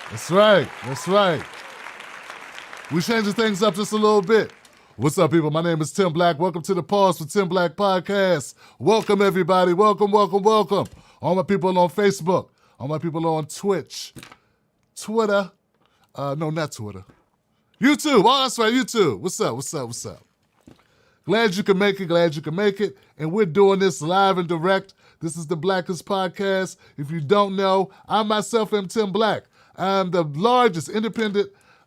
That's right. That's right. We changing things up just a little bit. What's up, people? My name is Tim Black. Welcome to the Pause for Tim Black podcast. Welcome, everybody. Welcome, welcome, welcome. All my people on Facebook. All my people on Twitch. Twitter. No, not Twitter. YouTube. Oh, that's right, YouTube. What's up, what's up, what's up? Glad you can make it, glad you can make it. And we're doing this live and direct. This is the Blackest Podcast. If you don't know, I myself am Tim Black. I'm the largest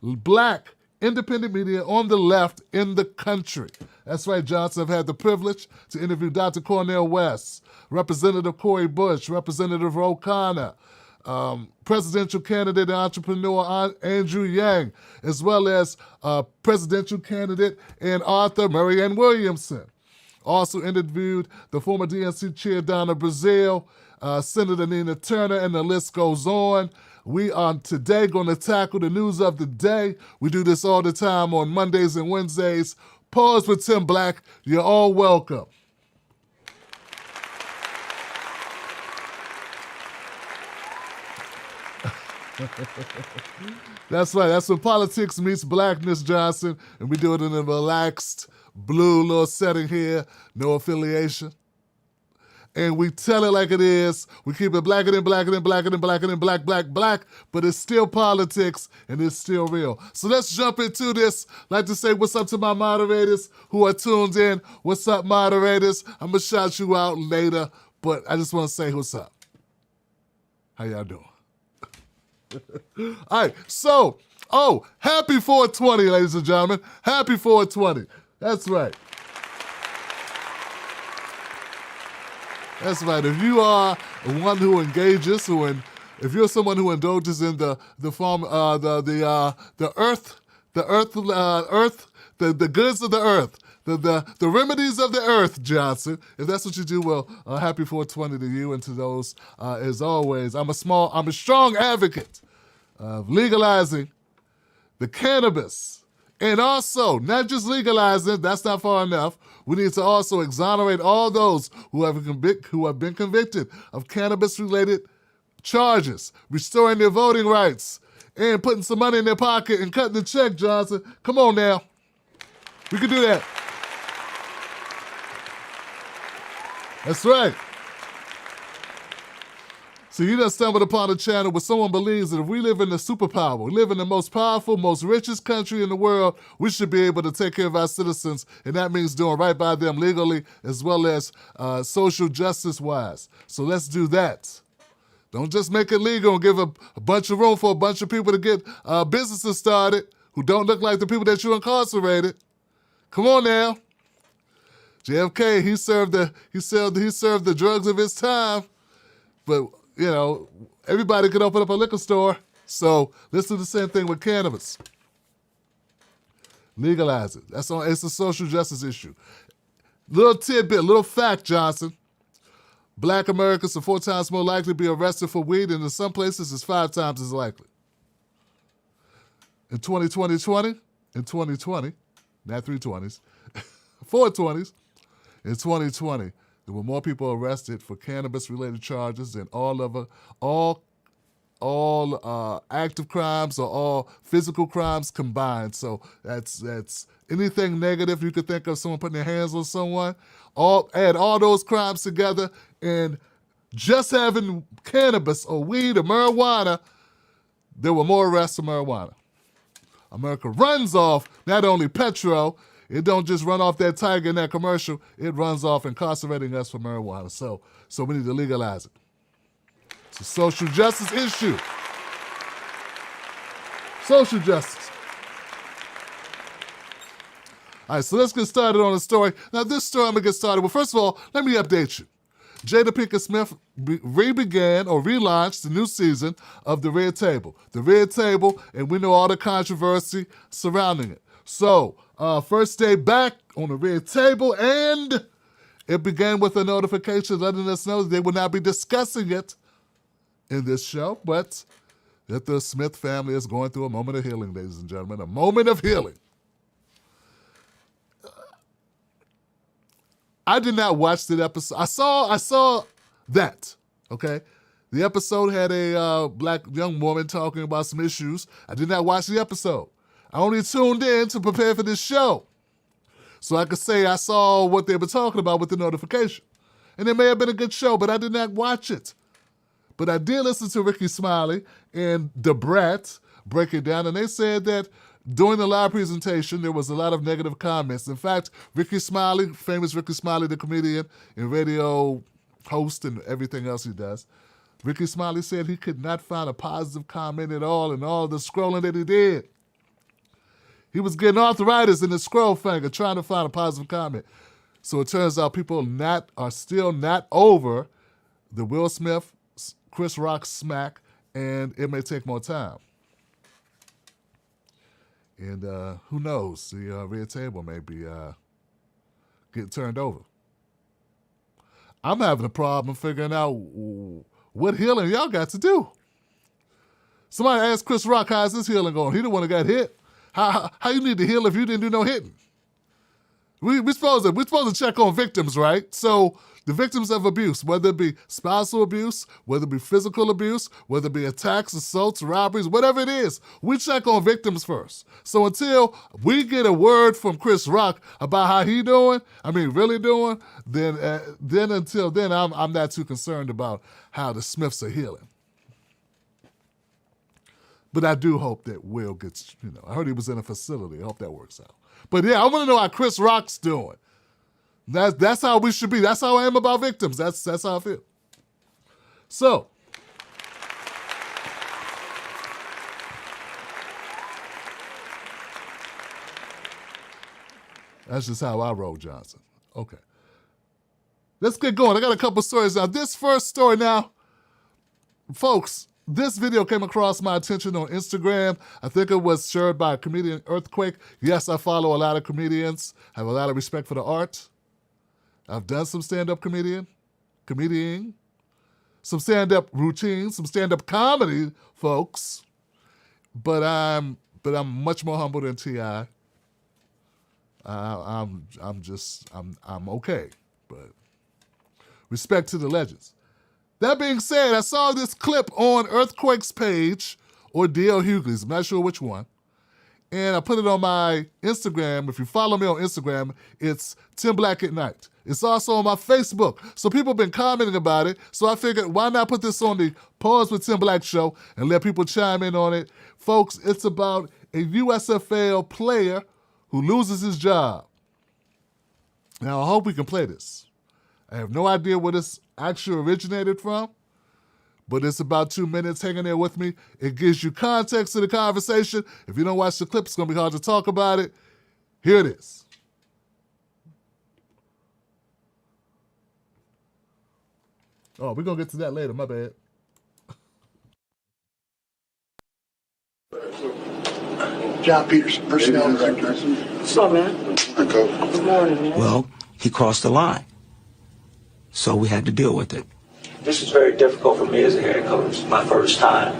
black independent media on the left in the country. That's right, Johnson. I've had the privilege to interview Dr. Cornel West, Representative Cori Bush, Representative Ro Khanna, presidential candidate and entrepreneur Andrew Yang, as well as presidential candidate and author Marianne Williamson. Also interviewed the former DNC chair Donna Brazile, Senator Nina Turner, and the list goes on. We are today going to tackle the news of the day. We do this all the time on Mondays and Wednesdays. Pause with Tim Black. You're all welcome. That's right. That's when politics meets blackness, Johnson. And we do it in a relaxed, blue little setting here. No affiliation. And we tell it like it is. We keep it blacker than blacker than blacker than blacker than black, black, black. But it's still politics and it's still real. So let's jump into this. I'd like to say what's up to my moderators who are tuned in. What's up, moderators? I'm going to shout you out later. But I just want to say what's up. How y'all doing? All right, so, happy 420, ladies and gentlemen. Happy 420. That's right. That's right. If you are one who engages, if you're someone who indulges in the goods of the earth, the remedies of the earth, Johnson. If that's what you do, well, happy 420 to you and to those. As always, I'm a strong advocate of legalizing the cannabis, and also not just legalizing. That's not far enough. We need to also exonerate all those who have been convicted of cannabis-related charges, restoring their voting rights, and putting some money in their pocket and cutting the check, Johnson. Come on now. We can do that. That's right. So you just stumbled upon a channel where someone believes that if we live in the superpower, we live in the most powerful, most richest country in the world, we should be able to take care of our citizens, and that means doing right by them legally as well as social justice-wise. So let's do that. Don't just make it legal and give a bunch of room for a bunch of people to get businesses started who don't look like the people that you incarcerated. Come on now. JFK, he served the drugs of his time, but you know, everybody could open up a liquor store. So let's do the same thing with cannabis. Legalize it. It's a social justice issue. Little tidbit, little fact, Johnson. Black Americans are 4 times more likely to be arrested for weed, and in some places it's 5 times as likely. In 2020, not 320s, 420s, in 2020, there were more people arrested for cannabis-related charges than all active crimes or all physical crimes combined. So that's anything negative you could think of, someone putting their hands on someone. Add all those crimes together, and just having cannabis or weed or marijuana, there were more arrests for marijuana. America runs off not only petrol. It don't just run off that tiger in that commercial. It runs off incarcerating us for marijuana. So we need to legalize it. It's a social justice issue. Social justice. All right, so let's get started on the story. Now, this story, I'm going to get started. Well, first of all, let me update you. Jada Pinkett Smith relaunched the new season of The Red Table. The Red Table, and we know all the controversy surrounding it. So, first day back on The Red Table, and it began with a notification letting us know that they will not be discussing it in this show, but that the Smith family is going through a moment of healing, ladies and gentlemen, a moment of healing. I did not watch that episode. I saw that, okay? The episode had a black young woman talking about some issues. I did not watch the episode. I only tuned in to prepare for this show. So I could say I saw what they were talking about with the notification. And it may have been a good show, but I did not watch it. But I did listen to Ricky Smiley and Da Brat break it down, and they said that during the live presentation, there was a lot of negative comments. In fact, Ricky Smiley, famous Ricky Smiley, the comedian and radio host and everything else he does, Ricky Smiley said he could not find a positive comment at all in all the scrolling that he did. He was getting arthritis in his scroll finger trying to find a positive comment. So it turns out people are still not over the Will Smith, Chris Rock smack, and it may take more time. And who knows? The red table may be getting turned over. I'm having a problem figuring out what healing y'all got to do. Somebody asked Chris Rock, how's his healing going? He the one that got hit. How you need to heal if you didn't do no hitting? We're supposed to check on victims, right? So the victims of abuse, whether it be spousal abuse, whether it be physical abuse, whether it be attacks, assaults, robberies, whatever it is, we check on victims first. So until we get a word from Chris Rock about how he doing, really doing, then until then, I'm not too concerned about how the Smiths are healing. But I do hope that Will gets, I heard he was in a facility. I hope that works out. But yeah, I want to know how Chris Rock's doing. That's how we should be. That's how I am about victims. That's how I feel. So, that's just how I roll, Johnson. Okay. Let's get going. I got a couple stories now. This first story now, folks, this video came across my attention on Instagram. I think it was shared by a comedian, Earthquake. Yes, I follow a lot of comedians. I have a lot of respect for the art. I've done some stand-up comedian, some stand-up routines, some stand-up comedy, folks. But I'm much more humble than T.I. I'm okay, but respect to the legends. That being said, I saw this clip on Earthquake's page, or D.L. Hughley's, I'm not sure which one, and I put it on my Instagram. If you follow me on Instagram, it's Tim Black at Night. It's also on my Facebook. So people have been commenting about it, so I figured, why not put this on the Pause with Tim Black show and let people chime in on it. Folks, it's about a USFL player who loses his job. Now, I hope we can play this. I have no idea where this actually originated from, but it's about 2 minutes. Hang in there with me. It gives you context to the conversation. If you don't watch the clip, it's going to be hard to talk about it. Here it is. Oh, we're going to get to that later. My bad. John Peterson, Personnel Director. What's up, man? Hi, Coach. Good morning, man. Well, he crossed the line. So we had to deal with it. This is very difficult for me as a head coach, my first time.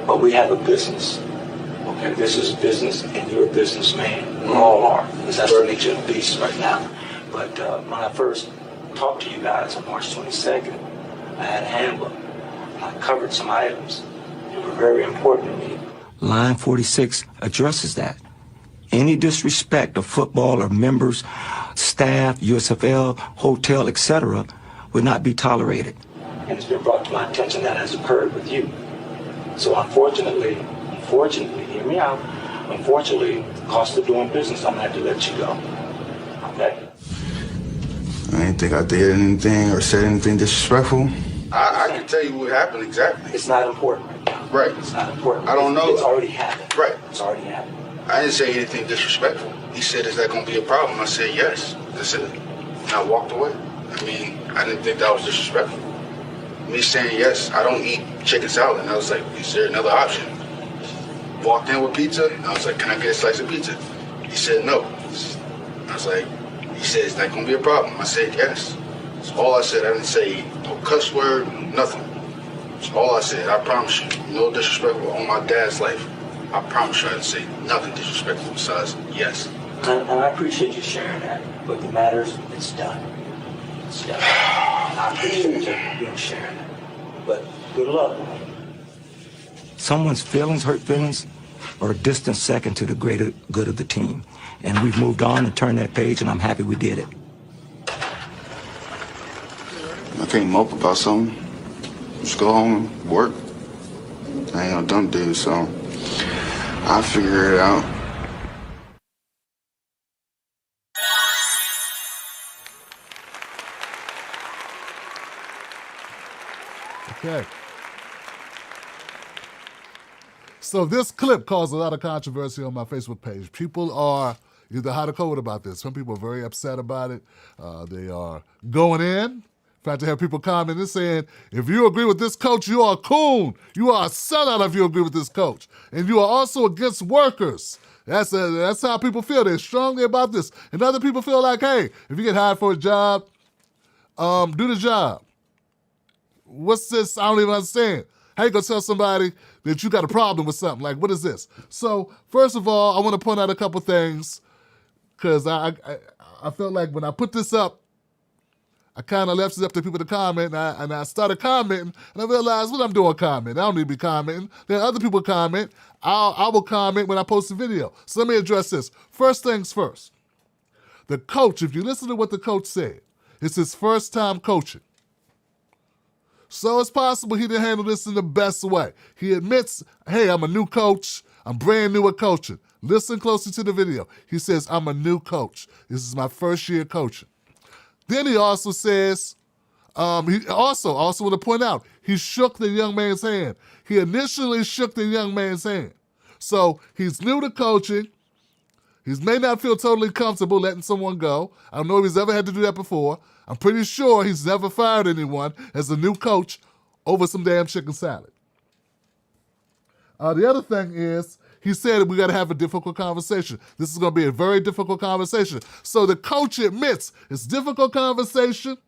But we have a business. Okay, this is business, and you're a businessman. We all are, because that's the nature of the beast right now. But when I first talked to you guys on March 22nd, I had a handbook. I covered some items that were very important to me. Line 46 addresses that. Any disrespect of football or members, staff, USFL, hotel, etc., would not be tolerated. And it's been brought to my attention that has occurred with you. So unfortunately, hear me out, unfortunately, cost of doing business, I'm going to have to let you go. Okay? I didn't think I did anything or said anything disrespectful. I can tell you what happened exactly. It's not important right now. Right. It's not important. I don't know. It's already happened. Right. It's already happened. I didn't say anything disrespectful. He said, is that going to be a problem? I said, yes. That's it. And I walked away. I didn't think that was disrespectful. Me saying yes, I don't eat chicken salad. And I was like, is there another option? Walked in with pizza. And I was like, can I get a slice of pizza? He said, no. I was like, he said, is that going to be a problem? I said, yes. That's all I said. I didn't say no cuss word, nothing. That's all I said. I promise you. No disrespectful on my dad's life. I promise you I didn't say nothing disrespectful besides yes. And I appreciate you sharing that. But the matters, it's done. It's done. I appreciate you sharing that. But Good luck. Someone's feelings, hurt feelings, are a distant second to the greater good of the team. And we've moved on and turned that page, and I'm happy we did it. I can't mope about something. Just go home and work. I ain't no dumb dude, so I'll figure it out. Okay. So this clip caused a lot of controversy on my Facebook page. People are either hot or cold about this. Some people are very upset about it. They are going in. In fact, I have people commenting saying, if you agree with this coach, you are a coon. You are a sellout if you agree with this coach. And you are also against workers. That's how people feel. They're strongly about this. And other people feel like, hey, if you get hired for a job, do the job. What's this? I don't even understand. How you gonna tell somebody that you got a problem with something? Like, what is this? So, first of all, I want to point out a couple things because I felt like when I put this up, I kind of left it up to people to comment, and I started commenting, and I realized what I'm doing commenting. I don't need to be commenting. There are other people comment. I will comment when I post a video. So let me address this. First things first. The coach, if you listen to what the coach said, it's his first time coaching. So it's possible he didn't handle this in the best way. He admits, hey, I'm a new coach. I'm brand new at coaching. Listen closely to the video. He says, I'm a new coach. This is my first year coaching. Then he also says, he also want to point out, he shook the young man's hand. He initially shook the young man's hand. So he's new to coaching. He may not feel totally comfortable letting someone go. I don't know if he's ever had to do that before. I'm pretty sure he's never fired anyone as a new coach over some damn chicken salad. The other thing is, he said we got to have a difficult conversation. This is going to be a very difficult conversation. So the coach admits it's a difficult conversation,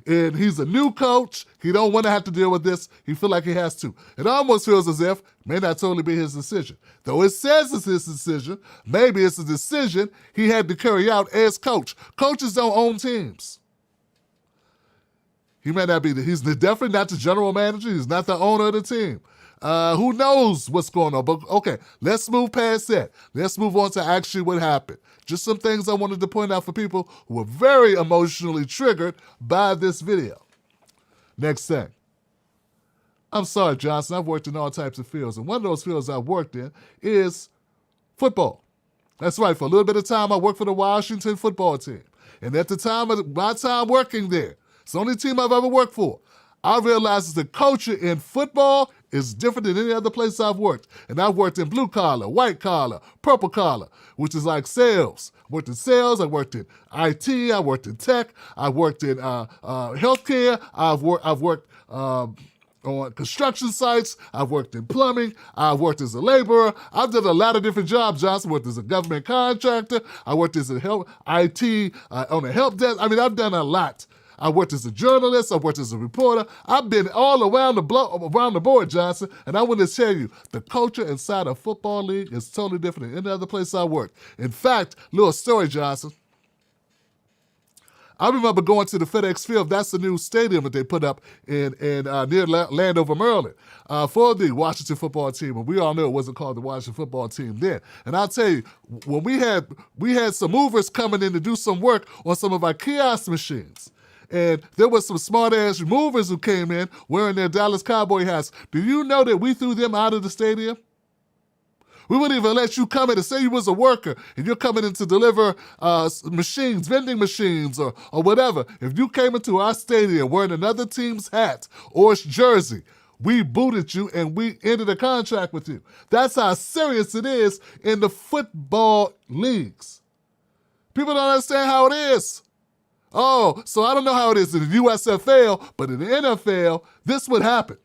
and he's a new coach. He don't want to have to deal with this. He feel like he has to. It almost feels as if it may not totally be his decision. Though it says it's his decision, maybe it's a decision he had to carry out as coach. Coaches don't own teams. He may not be, he's definitely not the general manager. He's not the owner of the team. Who knows what's going on? But okay, let's move past that. Let's move on to actually what happened. Just some things I wanted to point out for people who are very emotionally triggered by this video. Next thing. I'm sorry, Johnson. I've worked in all types of fields, and one of those fields I've worked in is football. That's right. For a little bit of time, I worked for the Washington football team. And at the time of my time working there, it's the only team I've ever worked for, I realized that the culture in football is different than any other place I've worked. And I've worked in blue collar, white collar, purple collar, which is like sales. I worked in sales, I worked in IT, I worked in tech, I worked in healthcare, I've worked on construction sites, I've worked in plumbing, I've worked as a laborer, I've done a lot of different jobs, Johnson. I worked as a government contractor, I worked as a IT on a help desk. I mean, I've done a lot. I worked as a journalist, I worked as a reporter. I've been all around the board, Johnson, and I want to tell you, the culture inside a football league is totally different than any other place I worked. In fact, little story, Johnson. I remember going to the FedEx Field. That's the new stadium that they put up in near Landover, Maryland, for the Washington football team. And we all know it wasn't called the Washington football team then. And I'll tell you, when we had some movers coming in to do some work on some of our kiosk machines. And there was some smart-ass movers who came in wearing their Dallas Cowboy hats. Do you know that we threw them out of the stadium? We wouldn't even let you come in and say you was a worker and you're coming in to deliver machines, vending machines or whatever. If you came into our stadium wearing another team's hat or jersey, we booted you and we ended a contract with you. That's how serious it is in the football leagues. People don't understand how it is. Oh, so I don't know how it is in the USFL, but in the NFL, this would happen.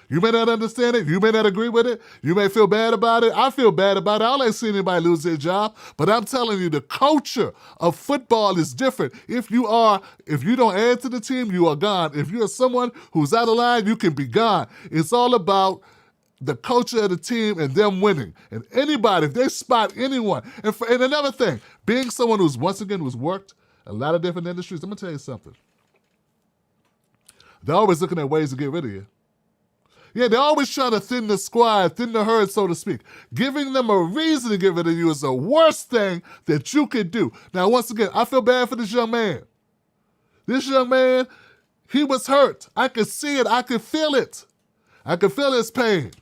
You may not understand it. You may not agree with it. You may feel bad about it. I feel bad about it. I don't like seeing anybody lose their job. But I'm telling you, the culture of football is different. If you don't add to the team, you are gone. If you're someone who's out of line, you can be gone. It's all about the culture of the team and them winning. And anybody, if they spot anyone, and another thing, being someone who's worked a lot of different industries, I'm going to tell you something. They're always looking at ways to get rid of you. Yeah, they're always trying to thin the squad, thin the herd, so to speak. Giving them a reason to give it to you is the worst thing that you could do. Now, once again, I feel bad for this young man. This young man, he was hurt. I could see it. I could feel it. I could feel his pain.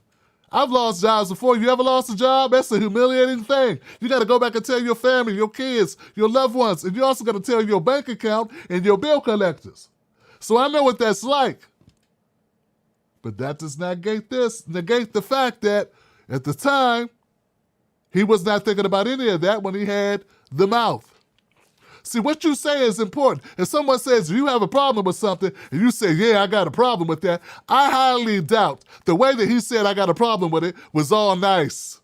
I've lost jobs before. You ever lost a job? That's a humiliating thing. You got to go back and tell your family, your kids, your loved ones, and you also got to tell your bank account and your bill collectors. So I know what that's like. But that does not negate the fact that at the time, he was not thinking about any of that when he had the mouth. See, what you say is important. If someone says you have a problem with something and you say, yeah, I got a problem with that, I highly doubt the way that he said I got a problem with it was all nice.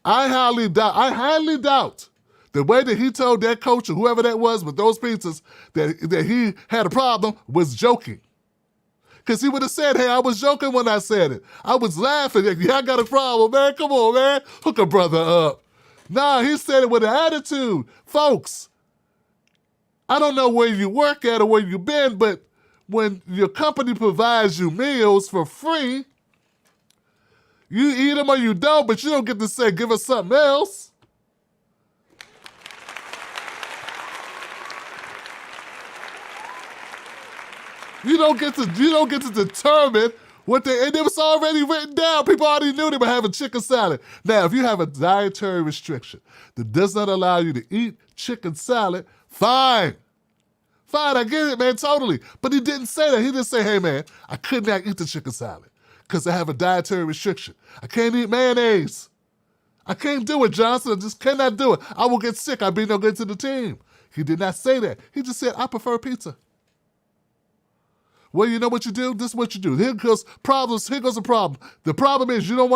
I highly doubt the way that he told that coach or whoever that was with those pizzas that he had a problem was joking. Because he would have said, hey, I was joking when I said it. I was laughing. Yeah, I got a problem, man. Come on, man. Hook a brother up. Nah, he said it with an attitude. Folks, I don't know where you work at or where you've been, but when your company provides you meals for free, you eat them or you don't, but you don't get to say, give us something else. You don't get to determine what and it was already written down. People already knew they were having chicken salad. Now, if you have a dietary restriction that does not allow you to eat chicken salad, fine. Fine, I get it, man, totally. But he didn't say that. He didn't say, hey, man, I could not eat the chicken salad because I have a dietary restriction. I can't eat mayonnaise. I can't do it, Johnson. I just cannot do it. I will get sick. I'll be no good to the team. He did not say that. He just said, I prefer pizza. Well, you know what you do? This is what you do. Here goes problems. Here goes a problem. The problem is you don't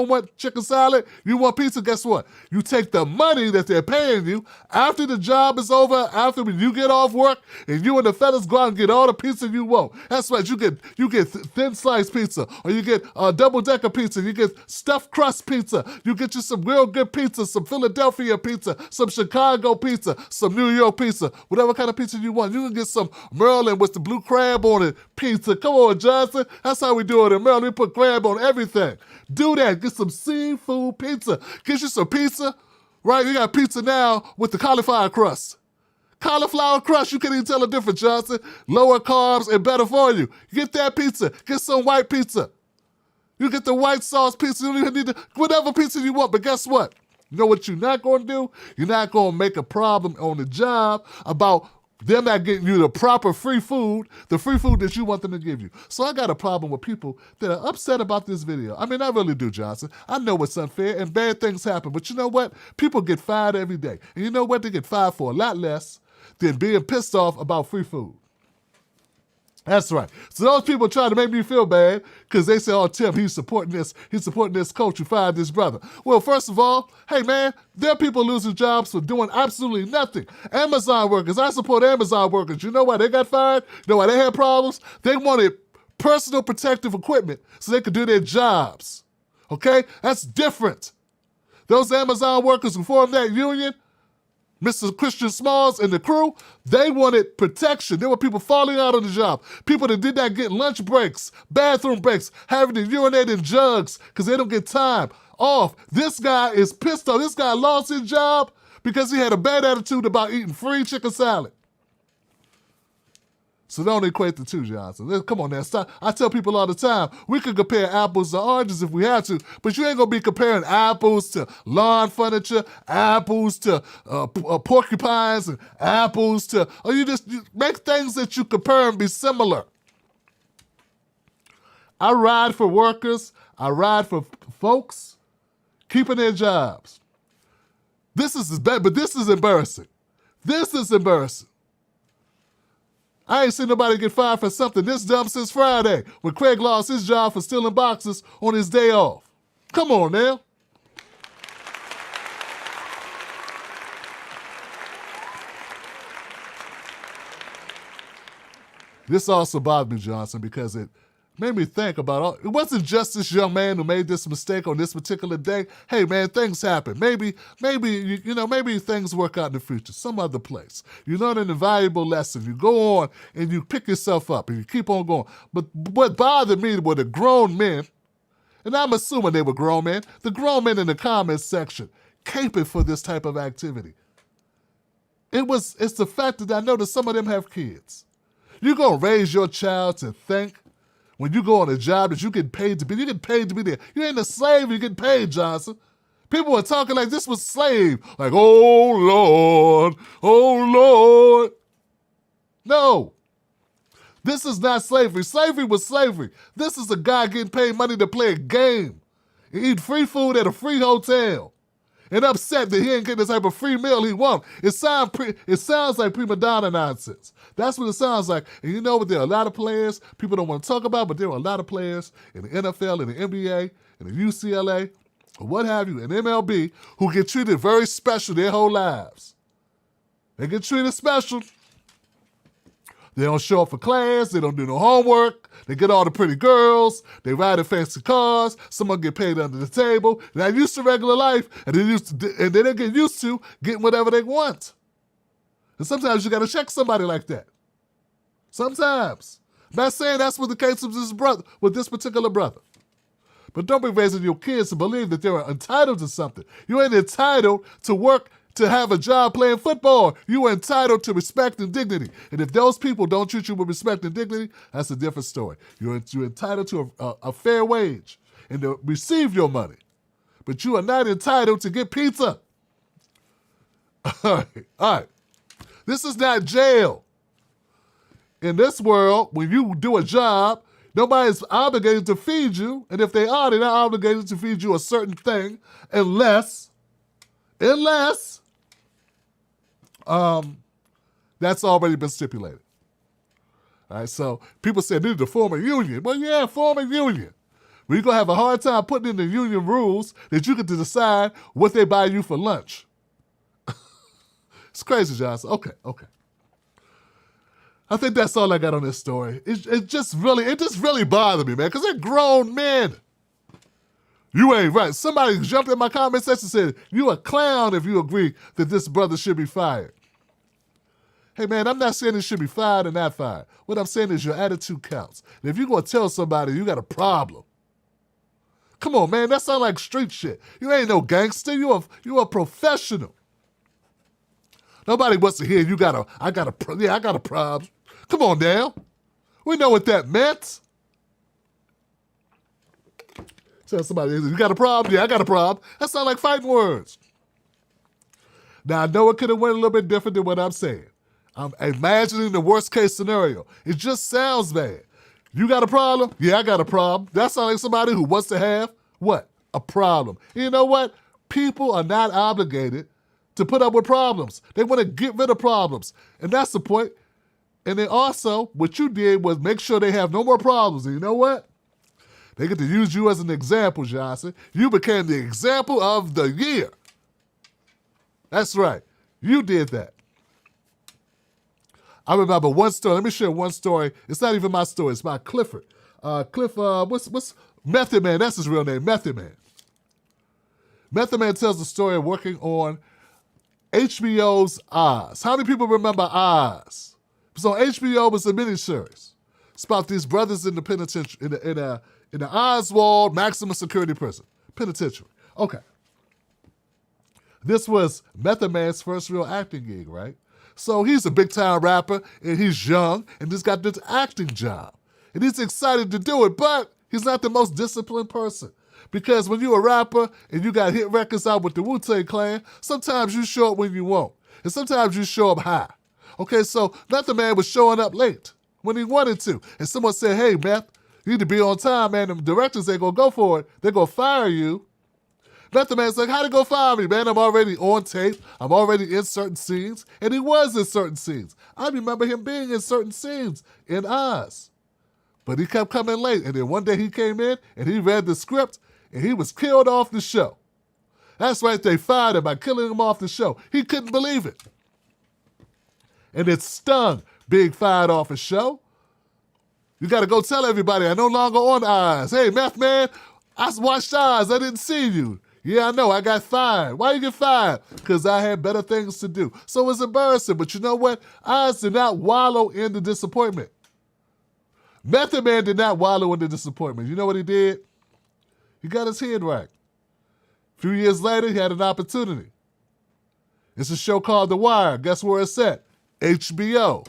want chicken salad. You want pizza. Guess what? You take the money that they're paying you after the job is over, after you get off work, and you and the fellas go out and get all the pizza you want. That's right. You get thin sliced pizza, or you get double-decker pizza. You get stuffed crust pizza. You get you some real good pizza, some Philadelphia pizza, some Chicago pizza, some New York pizza, whatever kind of pizza you want. You can get some Maryland with the blue crab on it. Pizza. Come on, Johnson. That's how we do it in Maryland. We put crab on everything. Do that. Get some seafood pizza. Get you some pizza. Right? You got pizza now with the cauliflower crust. Cauliflower crust, you can't even tell the difference, Johnson. Lower carbs and better for you. Get that pizza. Get some white pizza. You get the white sauce pizza. You don't even need whatever pizza you want. But guess what? You know what you're not going to do? You're not going to make a problem on the job about them not getting you the proper free food, the free food that you want them to give you. So I got a problem with people that are upset about this video. I mean, I really do, Johnson. I know it's unfair and bad things happen, but you know what? People get fired every day. And you know what? They get fired for a lot less than being pissed off about free food. That's right. So those people try to make me feel bad because they say, oh, Tim, he's supporting this coach who fired this brother. Well, first of all, hey, man, there are people losing jobs for doing absolutely nothing. Amazon workers, I support Amazon workers. You know why they got fired? You know why they had problems? They wanted personal protective equipment so they could do their jobs. Okay? That's different. Those Amazon workers who formed that union, Mr. Christian Smalls and the crew, they wanted protection. There were people falling out of the job. People that did not get lunch breaks, bathroom breaks, having to urinate in jugs because they don't get time off. This guy is pissed off. This guy lost his job because he had a bad attitude about eating free chicken salad. So don't equate the two, Johnson. Come on now, stop. I tell people all the time, we could compare apples to oranges if we have to, but you ain't gonna be comparing apples to lawn furniture, apples to porcupines, and apples to, or you make things that you compare and be similar. I ride for workers. I ride for folks keeping their jobs. This is bad, but this is embarrassing. This is embarrassing. I ain't seen nobody get fired for something this dumb since Friday when Craig lost his job for stealing boxes on his day off. Come on now. This also bothered me, Johnson, because it made me think about all, it wasn't just this young man who made this mistake on this particular day. Hey man, things happen. Maybe maybe things work out in the future, some other place. You learn an invaluable lesson. You go on and you pick yourself up and you keep on going. But what bothered me were the grown men, and I'm assuming they were grown men, the grown men in the comments section caping for this type of activity. It's the fact that I know that some of them have kids. You're going to raise your child to think when you go on a job that you get paid to be, you get paid to be there. You ain't a slave, you get paid, Johnson. People were talking like this was slave. Like, oh, Lord, oh, Lord. No. This is not slavery. Slavery was slavery. This is a guy getting paid money to play a game and eat free food at a free hotel and upset that he ain't getting the type of free meal he wants. It sounds like prima donna nonsense. That's what it sounds like. And you know what? There are a lot of players people don't want to talk about, but there are a lot of players in the NFL, in the NBA, in the UCLA, or what have you, in MLB, who get treated very special their whole lives. They get treated special. They don't show up for class. They don't do no homework. They get all the pretty girls. They ride in fancy cars. Someone get paid under the table. They're not used to regular life, and then they get used to getting whatever they want. And sometimes you got to check somebody like that. Sometimes. I'm not saying that's what the case with this particular brother. But don't be raising your kids to believe that they're entitled to something. You ain't entitled to work to have a job playing football. You are entitled to respect and dignity. And if those people don't treat you with respect and dignity, that's a different story. You're entitled to a fair wage and to receive your money. But you are not entitled to get pizza. All right. This is not jail. In this world, when you do a job, nobody's obligated to feed you. And if they are, they're not obligated to feed you a certain thing unless that's already been stipulated. All right, so people say they need to form a union. Well, yeah, form a union. But you're going to have a hard time putting in the union rules that you get to decide what they buy you for lunch. It's crazy, Johnson. Okay. I think that's all I got on this story. It just really bothered me, man, because they're grown men. You ain't right. Somebody jumped in my comment section and said, you a clown if you agree that this brother should be fired. Hey, man, I'm not saying he should be fired or not fired. What I'm saying is your attitude counts. And if you're going to tell somebody you got a problem, come on, man, that sounds like street shit. You ain't no gangster. You a professional. Nobody wants to hear I got a problem. Come on now. We know what that meant. Tell somebody, you got a problem? Yeah, I got a problem. That sounds like fighting words. Now, I know it could have went a little bit different than what I'm saying. I'm imagining the worst case scenario. It just sounds bad. You got a problem? Yeah, I got a problem. That sounds like somebody who wants to have, what? A problem. And you know what? People are not obligated to put up with problems. They want to get rid of problems. And that's the point. And then also, what you did was make sure they have no more problems. And you know what? They get to use you as an example, Johnson. You became the example of the year. That's right. You did that. I remember one story. Let me share one story. It's not even my story. It's by Clifford. What's Method Man? That's his real name, Method Man. Method Man tells the story of working on HBO's Oz. How many people remember Oz? It was on HBO. It was a miniseries. It's about these brothers in the penitentiary, in the Oswald maximum security prison, penitentiary. Okay. This was Method Man's first real acting gig, right? So he's a big-time rapper, and he's young, and he's got this acting job. And he's excited to do it, but he's not the most disciplined person. Because when you're a rapper and you got hit records out with the Wu-Tang Clan, sometimes you show up when you won't. And sometimes you show up high. Okay, so Method Man was showing up late when he wanted to. And someone said, hey, Meth, you need to be on time, man. The directors ain't going to go for it. They're going to fire you. Method Man's like, how they going to fire me, man? I'm already on tape. I'm already in certain scenes. And he was in certain scenes. I remember him being in certain scenes in Oz. But he kept coming late. And then one day he came in and he read the script and he was killed off the show. That's right, they fired him by killing him off the show. He couldn't believe it. And it stung being fired off a show. You got to go tell everybody, I no longer on Oz. Hey, meth man, I watched Oz. I didn't see you. Yeah, I know. I got fired. Why you get fired? Because I had better things to do. So it's embarrassing. But you know what? Oz did not wallow in the disappointment. Method Man did not wallow in the disappointment. You know what he did? He got his head right. A few years later, he had an opportunity. It's a show called The Wire. Guess where it's at? HBO.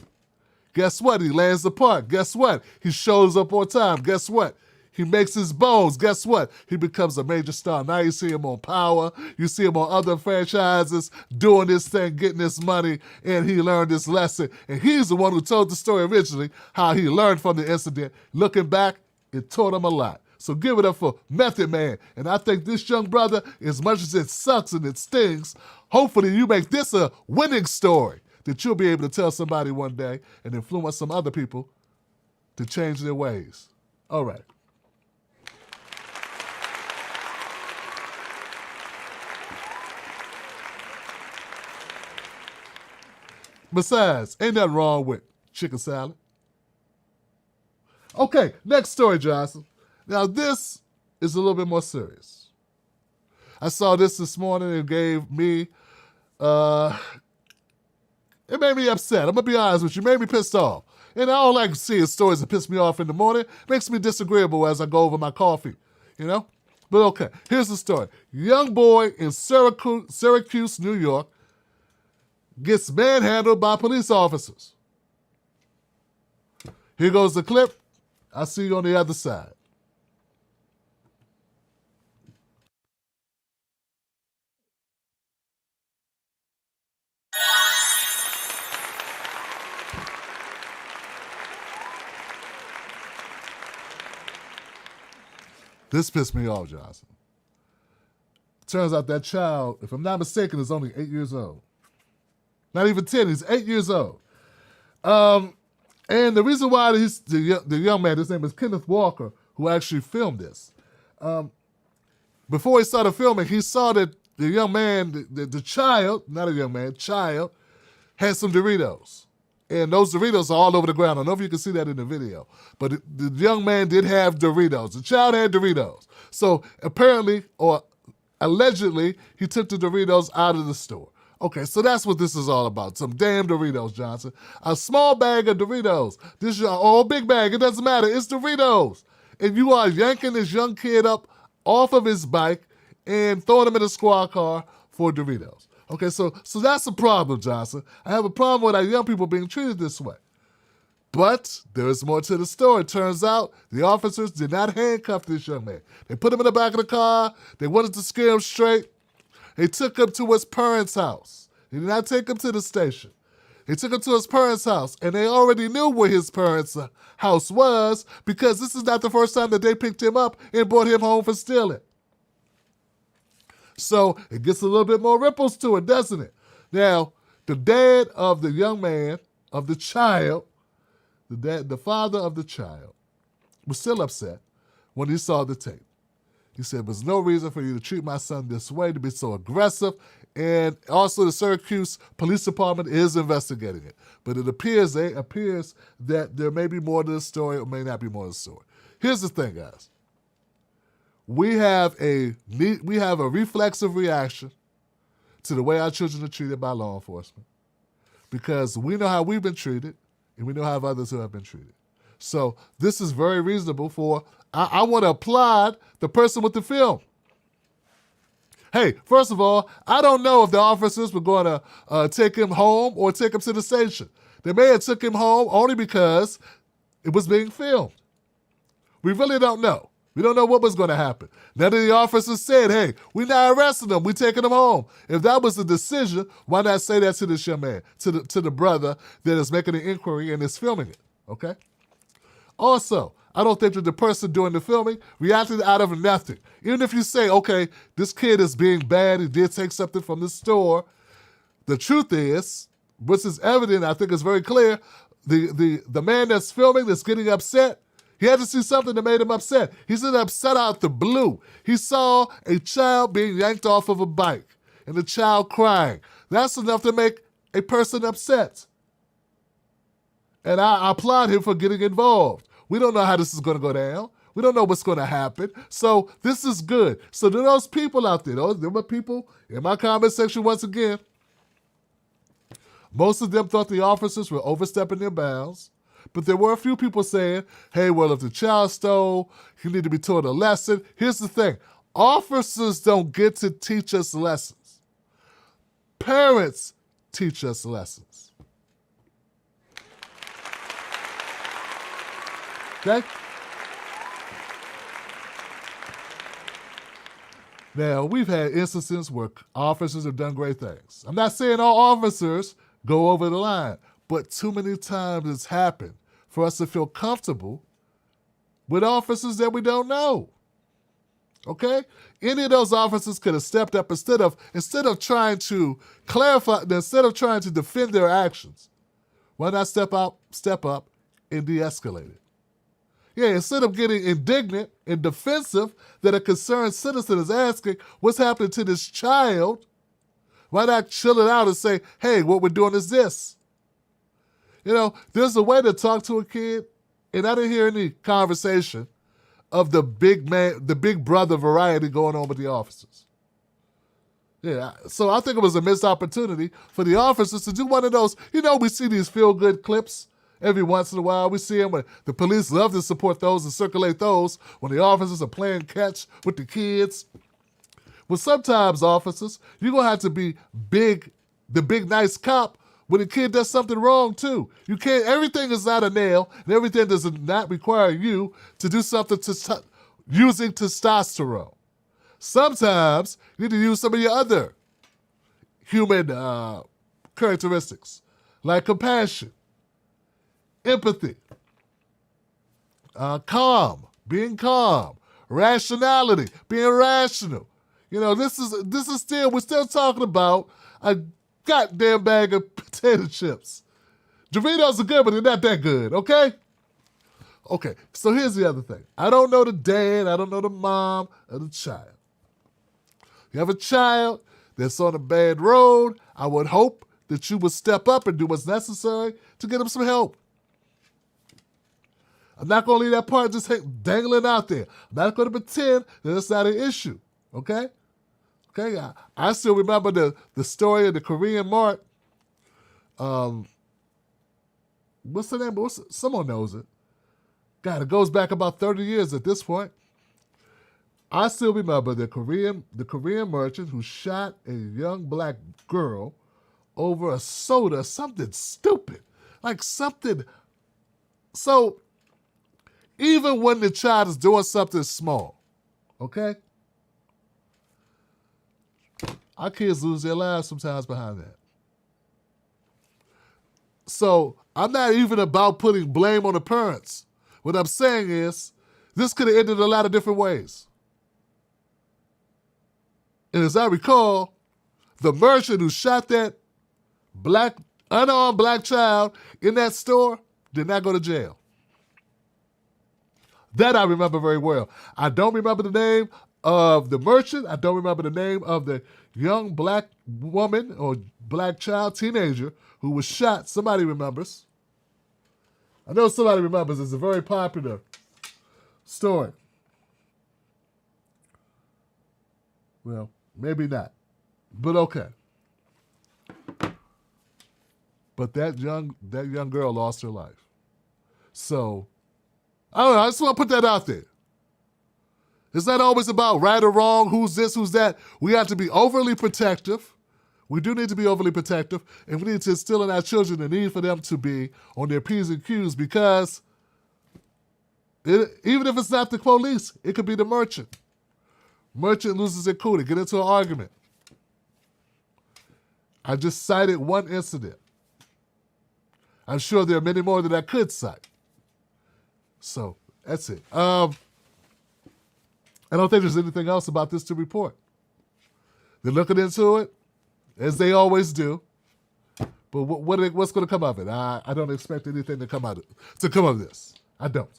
Guess what? He lands the part. Guess what? He shows up on time. Guess what? He makes his bones. Guess what? He becomes a major star. Now you see him on Power. You see him on other franchises doing this thing, getting this money, and he learned this lesson. And he's the one who told the story originally, how he learned from the incident. Looking back, it taught him a lot. So give it up for Method Man. And I think this young brother, as much as it sucks and it stings, hopefully you make this a winning story that you'll be able to tell somebody one day and influence some other people to change their ways. All right. Besides, ain't nothing wrong with chicken salad. Okay, next story, Johnson. Now, this is a little bit more serious. I saw this morning. It gave me, it made me upset. I'm going to be honest with you. It made me pissed off. And I don't like seeing stories that piss me off in the morning. It makes me disagreeable as I go over my coffee, you know? But okay, here's the story. Young boy in Syracuse, New York, gets manhandled by police officers. Here goes the clip. I'll see you on the other side. This pissed me off, Johnson. Turns out that child, if I'm not mistaken, is only 8 years old. Not even 10, he's 8 years old. And the reason why the young man, his name is Kenneth Walker, who actually filmed this. Before he started filming, he saw that the young man, the child, not a young man, child, had some Doritos. And those Doritos are all over the ground. I don't know if you can see that in the video. But the young man did have Doritos. The child had Doritos. So apparently, or allegedly, he took the Doritos out of the store. Okay, so that's what this is all about. Some damn Doritos, Johnson. A small bag of Doritos. This is a big bag. It doesn't matter. It's Doritos. And you are yanking this young kid up off of his bike and throwing him in a squad car for Doritos. Okay, so that's a problem, Johnson. I have a problem with our young people being treated this way. But there is more to the story. It turns out the officers did not handcuff this young man. They put him in the back of the car. They wanted to scare him straight. They took him to his parents' house. They did not take him to the station. They took him to his parents' house, and they already knew where his parents' house was because this is not the first time that they picked him up and brought him home for stealing. So it gets a little bit more ripples to it, doesn't it? Now, the dad of the young man, of the child, the father of the child, was still upset when he saw the tape. He said, there's no reason for you to treat my son this way, to be so aggressive. And also the Syracuse Police Department is investigating it. But it appears that there may be more to the story or may not be more to the story. Here's the thing, guys. We have a reflexive reaction to the way our children are treated by law enforcement because we know how we've been treated and we know how others who have been treated. So this is very reasonable for, I want to applaud the person with the film. Hey, first of all, I don't know if the officers were going to take him home or take him to the station. They may have took him home only because it was being filmed. We really don't know. We don't know what was going to happen. None of the officers said, hey, we're not arresting him. We're taking him home. If that was the decision, why not say that to this young man, to the brother that is making an inquiry and is filming it, okay? Also, I don't think that the person doing the filming reacted out of nothing. Even if you say, okay, this kid is being bad, he did take something from the store, the truth is, which is evident, I think it's very clear, the man that's filming, that's getting upset, he had to see something that made him upset. He's not upset out the blue. He saw a child being yanked off of a bike and the child crying. That's enough to make a person upset. And I applaud him for getting involved. We don't know how this is going to go down. We don't know what's going to happen. So this is good. So to those people out there, there were people in my comment section once again, most of them thought the officers were overstepping their bounds. But there were a few people saying, hey, well, if the child stole, he need to be taught a lesson. Here's the thing. Officers don't get to teach us lessons. Parents teach us lessons. Okay? Now, we've had instances where officers have done great things. I'm not saying all officers go over the line, but too many times it's happened for us to feel comfortable with officers that we don't know. Okay? Any of those officers could have stepped up instead of trying to clarify, instead of trying to defend their actions. Why not step up and de-escalate it? Yeah, instead of getting indignant and defensive that a concerned citizen is asking what's happening to this child, why not chill it out and say, hey, what we're doing is this? You know, there's a way to talk to a kid, and I didn't hear any conversation of the big brother variety going on with the officers. Yeah, so I think it was a missed opportunity for the officers to do one of those. You know, we see these feel-good clips every once in a while. We see them when the police love to support those and circulate those when the officers are playing catch with the kids. Well, sometimes, officers, you're going to have to be the big nice cop when a kid does something wrong, too. You can't, everything is not a nail, and everything does not require you to do something using testosterone. Sometimes you need to use some of your other human characteristics, like compassion, empathy, being calm, rationality, being rational. You know, we're still talking about a goddamn bag of potato chips. Doritos are good, but they're not that good, okay? Okay, so here's the other thing. I don't know the dad, I don't know the mom of the child. You have a child that's on a bad road, I would hope that you would step up and do what's necessary to get them some help. I'm not going to leave that part just dangling out there. I'm not going to pretend that it's not an issue, okay? Okay, I still remember the story of the Korean Mart. What's the name? Someone knows it. God, it goes back about 30 years at this point. I still remember the Korean merchant who shot a young black girl over a soda, something stupid. Like something. So, even when the child is doing something small, okay? Our kids lose their lives sometimes behind that. So, I'm not even about putting blame on the parents. What I'm saying is, this could have ended a lot of different ways. And as I recall, the merchant who shot that unarmed black child in that store did not go to jail. That I remember very well. I don't remember the name of the merchant. I don't remember the name of the young black woman or black child, teenager, who was shot. Somebody remembers. I know somebody remembers. It's a very popular story. Well, maybe not. But okay. But that young girl lost her life. So, I don't know, I just want to put that out there. It's not always about right or wrong, who's this, who's that. We have to be overly protective. We do need to be overly protective, and we need to instill in our children the need for them to be on their P's and Q's, because even if it's not the police, it could be the merchant. Merchant loses their cool, they get into an argument. I just cited one incident. I'm sure there are many more that I could cite. So, that's it. I don't think there's anything else about this to report. They're looking into it, as they always do. But what's going to come of it? I don't expect anything to come of this. I don't.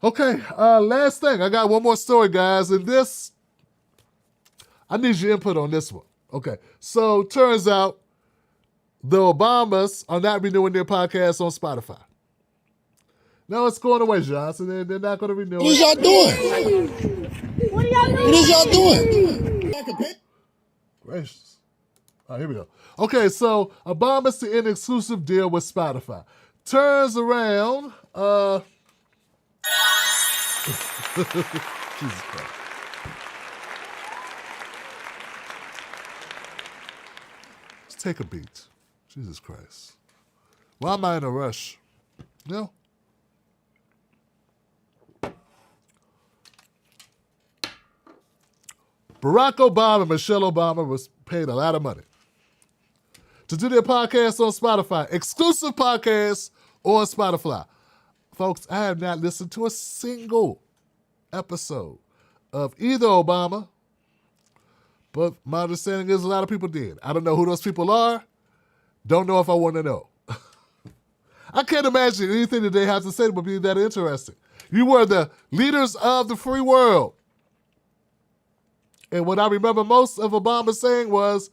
Okay, last thing. I got one more story, guys. And this, I need your input on this one. Okay, so turns out the Obamas are not renewing their podcast on Spotify. No, it's going away, Johnson. They're not going to renew What is it. y'all doing? What are y'all doing? What is y'all doing? Gracious. All right, here we go. Okay, so Obama's to end exclusive deal with Spotify. Turns around. Jesus Christ. Let's take a beat. Jesus Christ. Why am I in a rush? You know? Barack Obama and Michelle Obama was paid a lot of money to do their podcast on Spotify. Exclusive podcast on Spotify. Folks, I have not listened to a single episode of either Obama, but my understanding is a lot of people did. I don't know who those people are. Don't know if I want to know. I can't imagine anything that they have to say would be that interesting. You were the leaders of the free world. And what I remember most of Obama saying was,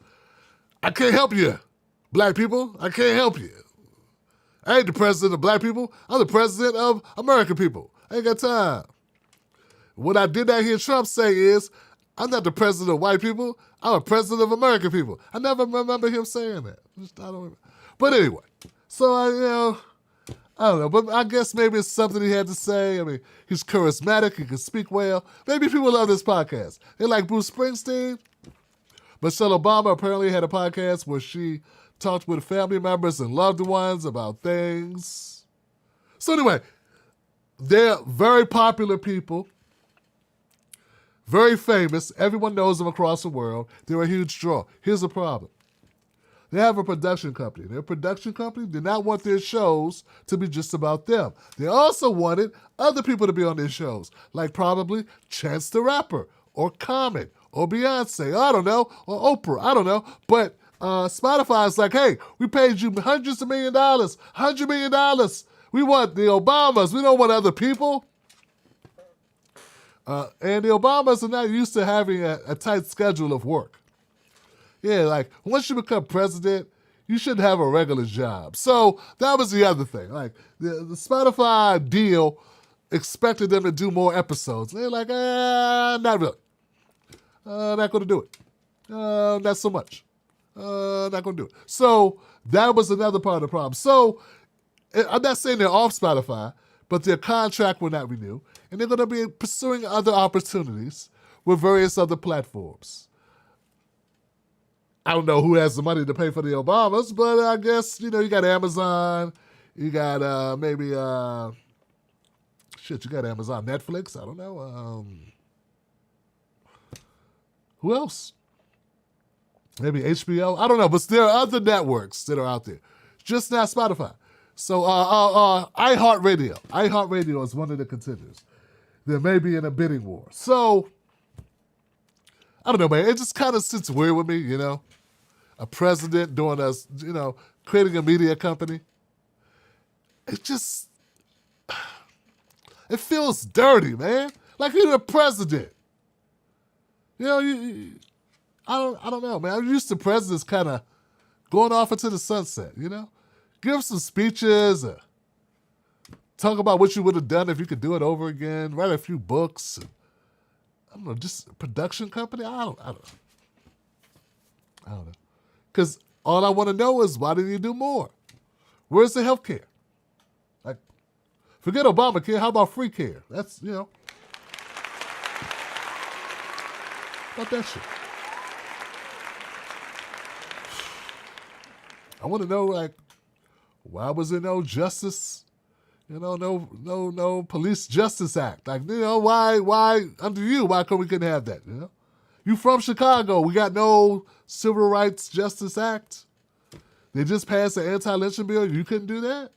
I can't help you, black people. I can't help you. I ain't the president of black people. I'm the president of American people. I ain't got time. What I did not hear Trump say is, I'm not the president of white people. I'm a president of American people. I never remember him saying that. I don't remember. But anyway, so I don't know. But I guess maybe it's something he had to say. I mean, he's charismatic. He can speak well. Maybe people love this podcast. They like Bruce Springsteen. Michelle Obama apparently had a podcast where she talked with family members and loved ones about things. So anyway, they're very popular people. Very famous. Everyone knows them across the world. They're a huge draw. Here's the problem. They have a production company. Their production company did not want their shows to be just about them. They also wanted other people to be on their shows, like probably Chance the Rapper, or Common, or Beyonce, I don't know, or Oprah, I don't know. But Spotify is like, hey, we paid you hundreds of $1 $100 million. We want the Obamas. We don't want other people. And the Obamas are not used to having a tight schedule of work. Yeah, like, once you become president, you shouldn't have a regular job. So that was the other thing. Like, the Spotify deal expected them to do more episodes. They're like, not really. Not going to do it. Not so much. Not going to do it. So that was another part of the problem. So I'm not saying they're off Spotify, but their contract will not renew, and they're going to be pursuing other opportunities with various other platforms. I don't know who has the money to pay for the Obamas, but I guess, you got Amazon, you got maybe, you got Amazon, Netflix, I don't know. Who else? Maybe HBO? I don't know, but there are other networks that are out there, just not Spotify. So iHeartRadio. iHeartRadio is one of the contenders. They may be in a bidding war. So, I don't know, man. It just kind of sits weird with me, A president doing us, creating a media company. It just, it feels dirty, man. Like you're the president. I don't know, man. I'm used to presidents kind of going off into the sunset, Give some speeches, talk about what you would have done if you could do it over again, write a few books. I don't know, just a production company? I don't know. Because all I want to know is, why didn't you do more? Where's the health care? Like, forget Obamacare, how about free care? That's, about that shit. I want to know, like, why was there no justice? No Police Justice Act. Like, why under you? Why we couldn't have that? You from Chicago? We got no Civil Rights Justice Act. They just passed an anti-lynching bill. You couldn't do that.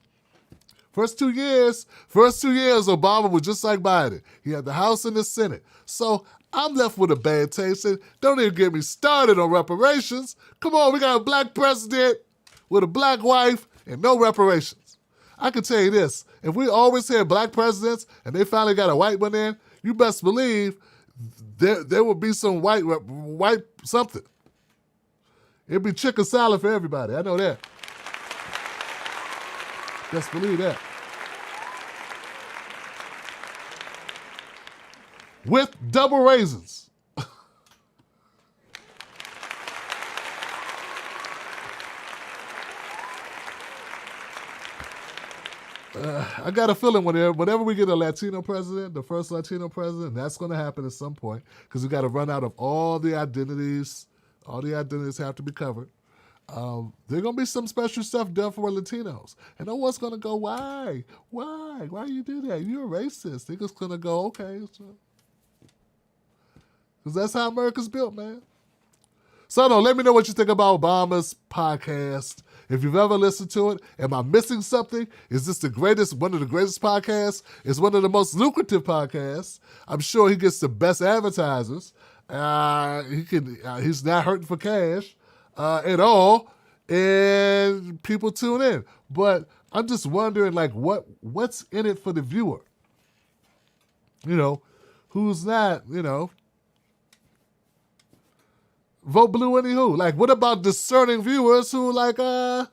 First two years, Obama was just like Biden. He had the House and the Senate. So I'm left with a bad taste. And don't even get me started on reparations. Come on, we got a black president with a black wife and no reparations. I can tell you this, if we always had black presidents and they finally got a white one in, you best believe there will be some white something. It'd be chicken salad for everybody. I know that. Best believe that. with double raisins. I got a feeling whenever we get a Latino president, the first Latino president, that's going to happen at some point because we got to run out of all the identities. All the identities have to be covered. There's going to be some special stuff done for Latinos. And no one's going to go, why? Why? Why you do that? You're a racist. They're just going to go, okay. Because that's how America's built, man. So, no, let me know what you think about Obama's podcast. If you've ever listened to it, am I missing something? Is this one of the greatest podcasts? It's one of the most lucrative podcasts. I'm sure he gets the best advertisers. He's not hurting for cash at all, and people tune in. But I'm just wondering, like, what's in it for the viewer? You know, who's not, vote blue anywho. Like, what about discerning viewers who, like, kind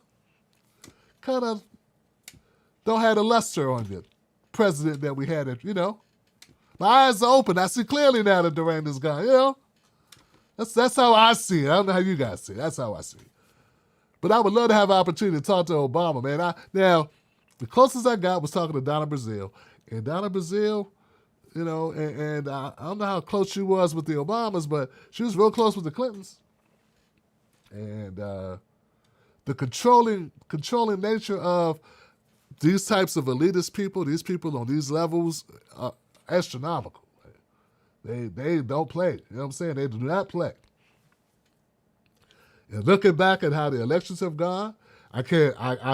of don't have the luster on the president that we had, My eyes are open. I see clearly now that Durant is gone, That's how I see it. I don't know how you guys see it. That's how I see it. But I would love to have an opportunity to talk to Obama, man. Now, the closest I got was talking to Donna Brazile. And Donna Brazile, and I don't know how close she was with the Obamas, but she was real close with the Clintons. And the controlling nature of these types of elitist people, these people on these levels, are astronomical. They don't play. You know what I'm saying? They do not play. And looking back at how the elections have gone, I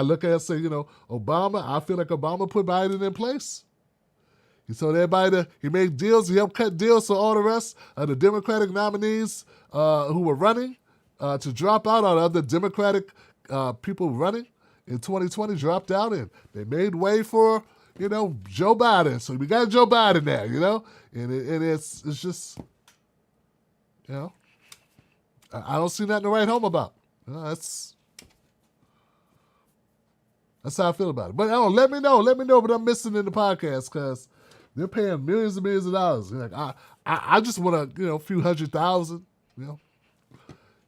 look at it and say, Obama, I feel like Obama put Biden in place. He told everybody he made deals. He helped cut deals for all the rest of the Democratic nominees who were running to drop out. All the other Democratic people running in 2020 dropped out, and they made way for, Joe Biden. So we got Joe Biden now, and it's just, I don't see nothing to write home about. That's how I feel about it. But let me know what I'm missing in the podcast, because they're paying millions and millions of dollars. Like, I just want a few $100,000.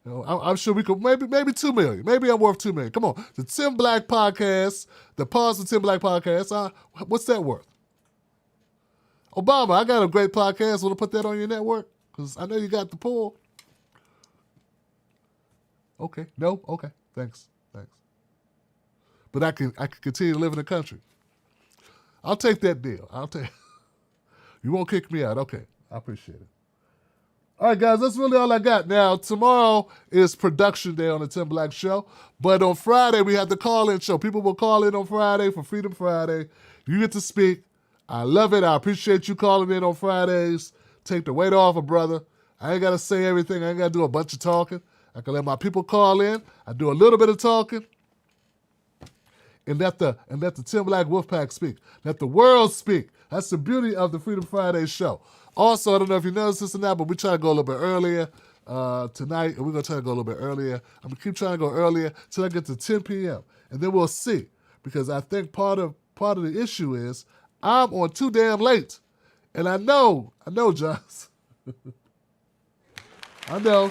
I'm sure we could maybe $2 million. Maybe I'm worth $2 million. Come on, the Tim Black podcast, the Pause with Tim Black podcast. What's that worth? Obama, I got a great podcast. Want to put that on your network? Because I know you got the pull. Okay, no, okay, thanks. But I can continue to live in the country. I'll take that deal. You won't kick me out. Okay, I appreciate it. All right, guys, that's really all I got. Now, tomorrow is production day on the Tim Black Show, but on Friday we have the call-in show. People will call in on Friday for Freedom Friday. You get to speak. I love it. I appreciate you calling in on Fridays. Take the weight off, brother. I ain't got to say everything. I ain't got to do a bunch of talking. I can let my people call in. I do a little bit of talking. And let the Tim Black Wolfpack speak. Let the world speak. That's the beauty of the Freedom Friday show. Also, I don't know if you noticed this or not, but we try to go a little bit earlier tonight, and we're going to try to go a little bit earlier. I'm going to keep trying to go earlier till I get to 10 p.m., and then we'll see. Because I think part of the issue is I'm on too damn late. And I know, Josh. I know.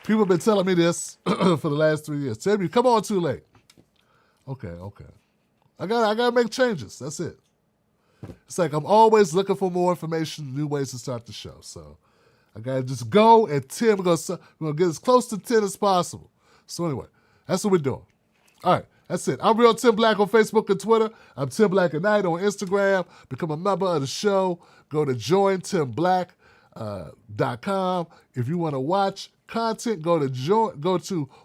People have been telling me this for the last 3 years. Tell me, come on too late. Okay. I gotta make changes. That's it. It's like I'm always looking for more information, new ways to start the show. So I gotta just go at 10. We're gonna get as close to 10 as possible. So anyway, that's what we're doing. All right, that's it. I'm Real Tim Black on Facebook and Twitter. I'm Tim Black at Night on Instagram. Become a member of the show. Go to jointimblack.com. If you want to watch content, go to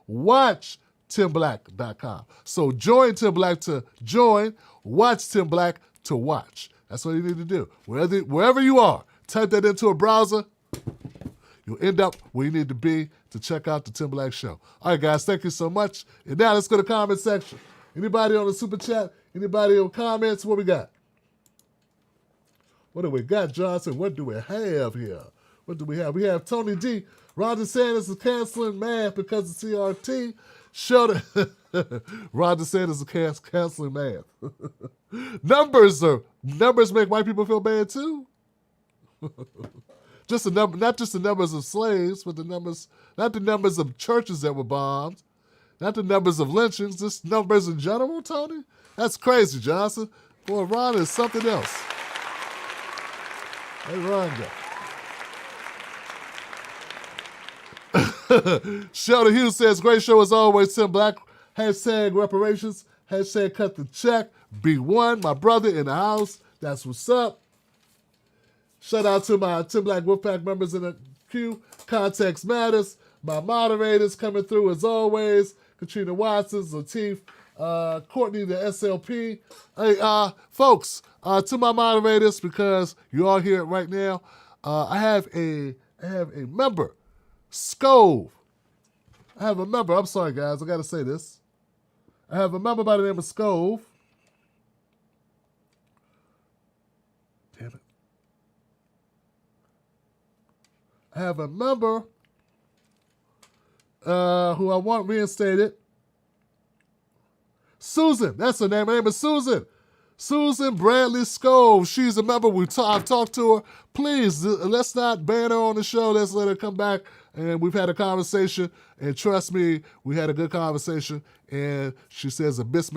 watchtimblack.com. So join Tim Black to join, watch Tim Black to watch. That's what you need to do. Wherever you are, type that into a browser. You'll end up where you need to be to check out the Tim Black Show. All right, guys, thank you so much. And now let's go to the comment section. Anybody on the super chat? Anybody in comments? What we got? What do we got, Johnson? What do we have here? What do we have? We have Tony D. Ron DeSantis is canceling math because of CRT. Showed Ron DeSantis is canceling math. Numbers make white people feel bad too. Just the number, not just the numbers of slaves, but not the numbers of churches that were bombed, not the numbers of lynchings, just numbers in general, Tony. That's crazy, Johnson. Boy, Ron is something else. Hey, Ron, Sheldon Hughes says, great show as always, Tim Black. Hashtag reparations. Hashtag cut the check. B1, my brother in the house. That's what's up. Shout out to my Tim Black Wolfpack members in the queue. Context matters. My moderators coming through as always. Katrina Watson, Lateef, Courtney, the SLP. Hey, folks, to my moderators, because you all hear it right now, I have a member, Scove. I have a member. I'm sorry, guys. I got to say this. I have a member by the name of Scove. Damn it. I have a member who I want reinstated. Susan. That's her name. Her name is Susan. Susan Bradley Scove. She's a member. I've talked to her. Please, let's not ban her on the show. Let's let her come back. And we've had a conversation. And trust me, we had a good conversation. And she says a bis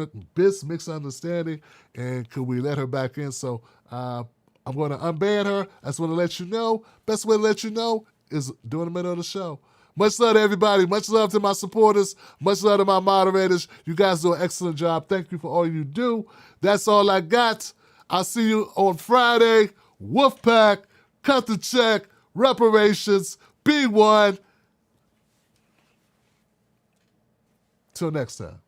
misunderstanding. And could we let her back in? So I'm going to unban her. I just want to let you know. Best way to let you know is during the middle of the show. Much love to everybody. Much love to my supporters. Much love to my moderators. You guys do an excellent job. Thank you for all you do. That's all I got. I'll see you on Friday. Wolfpack, cut the check, reparations, B1. Till next time.